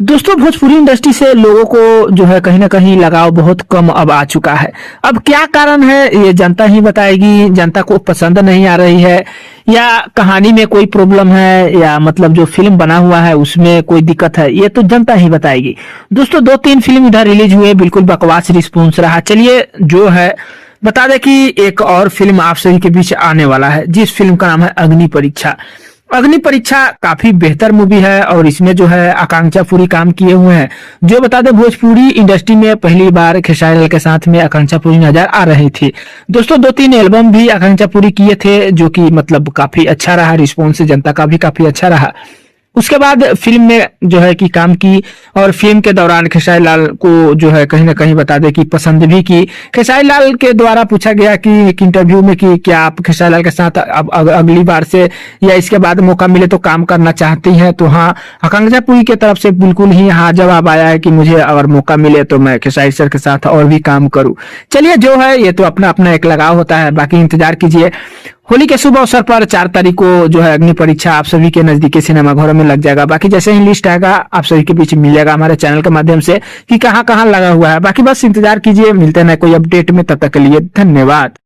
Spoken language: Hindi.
दोस्तों, भोजपुरी इंडस्ट्री से लोगों को जो है कहीं ना कहीं लगाव बहुत कम अब आ चुका है। अब क्या कारण है ये जनता ही बताएगी। जनता को पसंद नहीं आ रही है या कहानी में कोई प्रॉब्लम है या मतलब जो फिल्म बना हुआ है उसमें कोई दिक्कत है, ये तो जनता ही बताएगी। दोस्तों, 2-3 फिल्म इधर रिलीज हुए, बिल्कुल बकवास रिस्पॉन्स रहा। चलिए जो है बता दें कि एक और फिल्म आप सभी के बीच आने वाला है, जिस फिल्म का नाम है अग्नि परीक्षा। अग्नि परीक्षा काफी बेहतर मूवी है और इसमें जो है आकांक्षा पूरी काम किए हुए हैं। जो बता दें, भोजपुरी इंडस्ट्री में पहली बार खेसारी लाल के साथ में आकांक्षा पूरी नजर आ रही थी। दोस्तों, 2-3 एल्बम भी आकांक्षा पूरी किए थे, जो कि मतलब काफी अच्छा रहा, रिस्पॉन्स जनता का भी काफी अच्छा रहा। उसके बाद फिल्म में जो है कि काम की और फिल्म के दौरान खेसारी लाल को जो है कहीं ना कहीं बता दे कि पसंद भी की। खेसारी लाल के द्वारा पूछा गया कि एक इंटरव्यू में कि क्या आप खेसारी लाल के साथ अब अगली बार से या इसके बाद मौका मिले तो काम करना चाहती हैं, तो हाँ, आकांक्षा पूरी की तरफ से बिल्कुल ही हाँ जवाब आया है कि मुझे अगर मौका मिले तो मैं खेसारी सर के साथ और भी काम करूं। चलिए जो है ये तो अपना अपना एक लगाव होता है, बाकी इंतजार कीजिए। होली के शुभ अवसर पर 4 तारीख को जो है अग्नि परीक्षा आप सभी के नजदीकी सिनेमा घरों में लग जाएगा। बाकी जैसे ही लिस्ट आएगा आप सभी के बीच मिलेगा हमारे चैनल के माध्यम से कि कहां कहां लगा हुआ है। बाकी बस इंतजार कीजिए, मिलते हैं कोई अपडेट में, तब तक के लिए धन्यवाद।